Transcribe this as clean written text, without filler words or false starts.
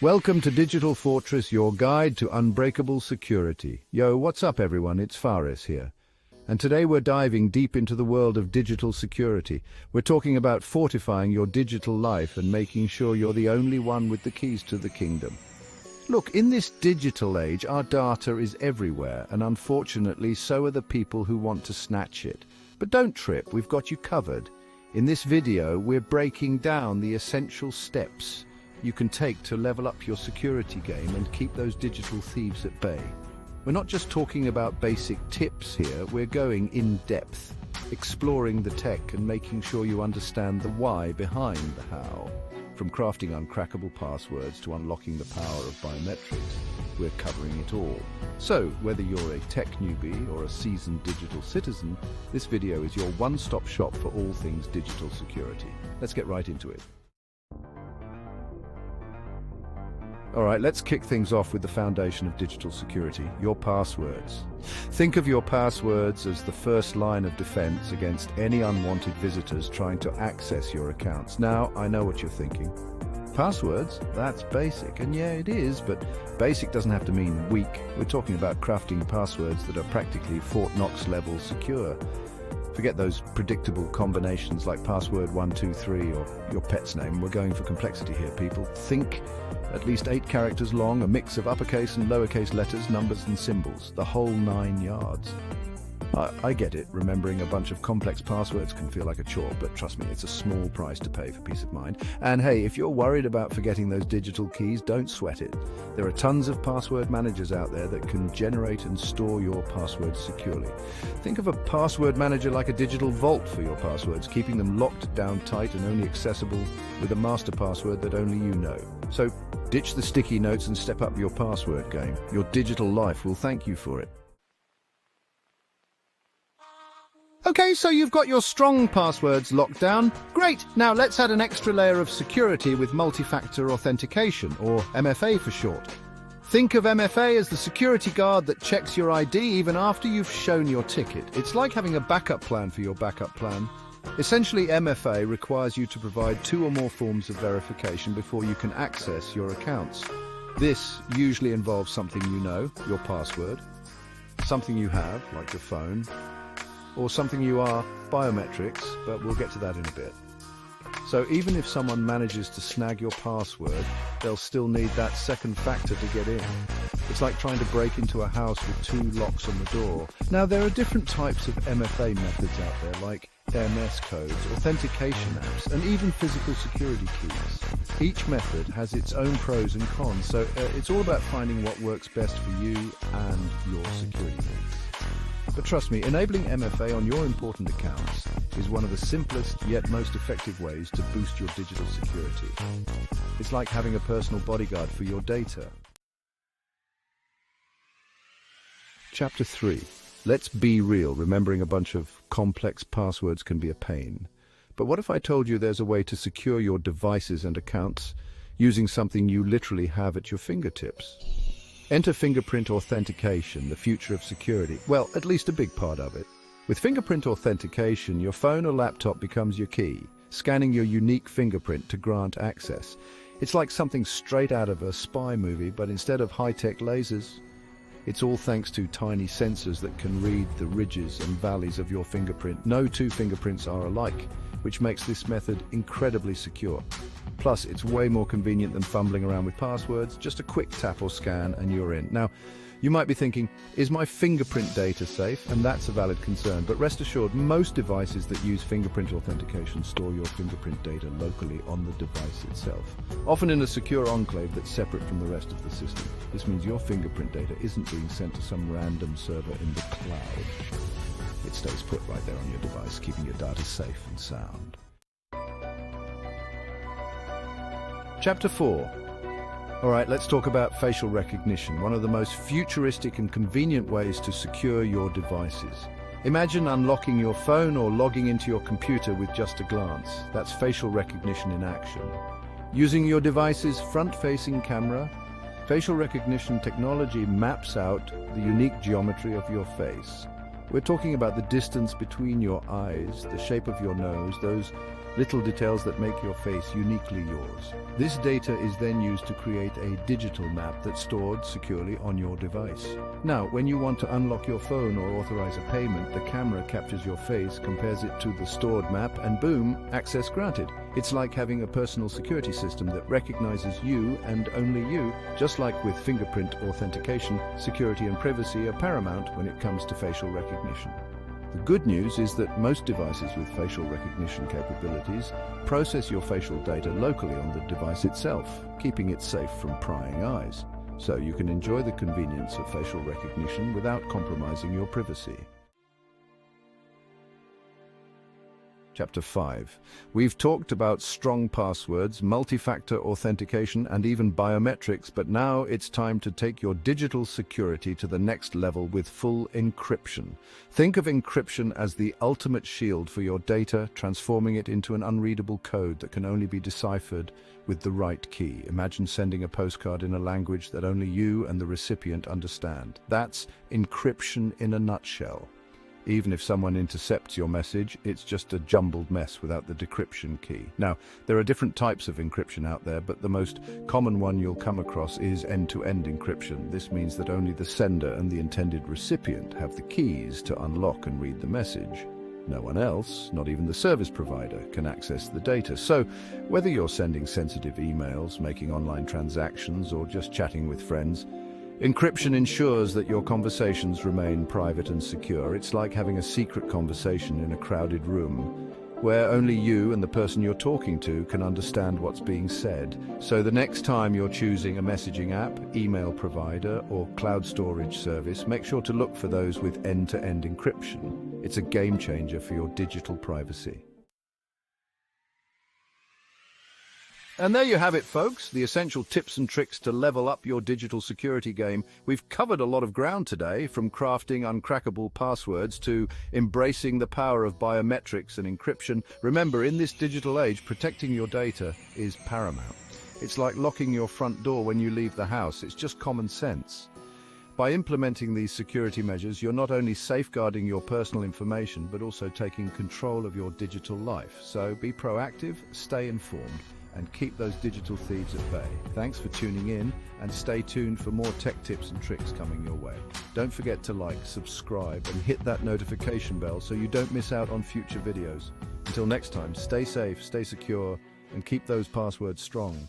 Welcome to Digital Fortress, your guide to unbreakable security. Yo, what's up everyone? It's Faris here. And today we're diving deep into the world of digital security. We're talking about fortifying your digital life and making sure you're the only one with the keys to the kingdom. Look, in this digital age, our data is everywhere, and unfortunately, so are the people who want to snatch it. But don't trip, we've got you covered. In this video, we're breaking down the essential steps you can take to level up your security game and keep those digital thieves at bay. We're not just talking about basic tips here, we're going in depth, exploring the tech and making sure you understand the why behind the how. From crafting uncrackable passwords to unlocking the power of biometrics, we're covering it all. So, whether you're a tech newbie or a seasoned digital citizen, this video is your one-stop shop for all things digital security. Let's get right into it. Alright, let's kick things off with the foundation of digital security, your passwords. Think of your passwords as the first line of defense against any unwanted visitors trying to access your accounts. Now, I know what you're thinking. Passwords? That's basic. And yeah, it is, but basic doesn't have to mean weak. We're talking about crafting passwords that are practically Fort Knox level secure. Forget those predictable combinations like password 123 or your pet's name. We're going for complexity here, people. Think at least 8 characters long, a mix of uppercase and lowercase letters, numbers and symbols, the whole 9 yards. I get it, remembering a bunch of complex passwords can feel like a chore, but trust me, it's a small price to pay for peace of mind. And hey, if you're worried about forgetting those digital keys, don't sweat it. There are tons of password managers out there that can generate and store your passwords securely. Think of a password manager like a digital vault for your passwords, keeping them locked down tight and only accessible with a master password that only you know. So ditch the sticky notes and step up your password game. Your digital life will thank you for it. Okay, so you've got your strong passwords locked down. Great! Now let's add an extra layer of security with multi-factor authentication, or MFA for short. Think of MFA as the security guard that checks your ID even after you've shown your ticket. It's like having a backup plan for your backup plan. Essentially, MFA requires you to provide 2 or more forms of verification before you can access your accounts. This usually involves something you know, your password, something you have, like your phone, or something you are, biometrics, but we'll get to that in a bit. So even if someone manages to snag your password, they'll still need that second factor to get in. It's like trying to break into a house with 2 locks on the door. Now, there are different types of MFA methods out there, like MS codes, authentication apps, and even physical security keys. Each method has its own pros and cons, so it's all about finding what works best for you and your security needs. But trust me, enabling MFA on your important accounts is one of the simplest yet most effective ways to boost your digital security. It's like having a personal bodyguard for your data. Chapter 3. Let's be real. Remembering a bunch of complex passwords can be a pain. But what if I told you there's a way to secure your devices and accounts using something you literally have at your fingertips? Enter fingerprint authentication, the future of security. Well, at least a big part of it. With fingerprint authentication, your phone or laptop becomes your key, scanning your unique fingerprint to grant access. It's like something straight out of a spy movie, but instead of high-tech lasers, it's all thanks to tiny sensors that can read the ridges and valleys of your fingerprint. No 2 fingerprints are alike, which makes this method incredibly secure. Plus, it's way more convenient than fumbling around with passwords. Just a quick tap or scan and you're in. Now, you might be thinking, is my fingerprint data safe? And that's a valid concern, but rest assured, most devices that use fingerprint authentication store your fingerprint data locally on the device itself, often in a secure enclave that's separate from the rest of the system. This means your fingerprint data isn't being sent to some random server in the cloud. It stays put right there on your device, keeping your data safe and sound. Chapter 4. Alright, let's talk about facial recognition, one of the most futuristic and convenient ways to secure your devices. Imagine unlocking your phone or logging into your computer with just a glance. That's facial recognition in action. Using your device's front-facing camera, facial recognition technology maps out the unique geometry of your face. We're talking about the distance between your eyes, the shape of your nose, those little details that make your face uniquely yours. This data is then used to create a digital map that's stored securely on your device. Now, when you want to unlock your phone or authorize a payment, the camera captures your face, compares it to the stored map, and boom, access granted. It's like having a personal security system that recognizes you and only you. Just like with fingerprint authentication, security and privacy are paramount when it comes to facial recognition. The good news is that most devices with facial recognition capabilities process your facial data locally on the device itself, keeping it safe from prying eyes. So you can enjoy the convenience of facial recognition without compromising your privacy. Chapter 5. We've talked about strong passwords, multi-factor authentication, and even biometrics, but now it's time to take your digital security to the next level with full encryption. Think of encryption as the ultimate shield for your data, transforming it into an unreadable code that can only be deciphered with the right key. Imagine sending a postcard in a language that only you and the recipient understand. That's encryption in a nutshell. Even if someone intercepts your message, it's just a jumbled mess without the decryption key. Now, there are different types of encryption out there, but the most common one you'll come across is end-to-end encryption. This means that only the sender and the intended recipient have the keys to unlock and read the message. No one else, not even the service provider, can access the data. So, whether you're sending sensitive emails, making online transactions, or just chatting with friends, encryption ensures that your conversations remain private and secure. It's like having a secret conversation in a crowded room, where only you and the person you're talking to can understand what's being said. So the next time you're choosing a messaging app, email provider, or cloud storage service, make sure to look for those with end-to-end encryption. It's a game changer for your digital privacy. And there you have it, folks, the essential tips and tricks to level up your digital security game. We've covered a lot of ground today, from crafting uncrackable passwords to embracing the power of biometrics and encryption. Remember, in this digital age, protecting your data is paramount. It's like locking your front door when you leave the house. It's just common sense. By implementing these security measures, you're not only safeguarding your personal information, but also taking control of your digital life. So be proactive, stay informed, and keep those digital thieves at bay. Thanks for tuning in, and stay tuned for more tech tips and tricks coming your way. Don't forget to like, subscribe, and hit that notification bell so you don't miss out on future videos. Until next time, stay safe, stay secure, and keep those passwords strong.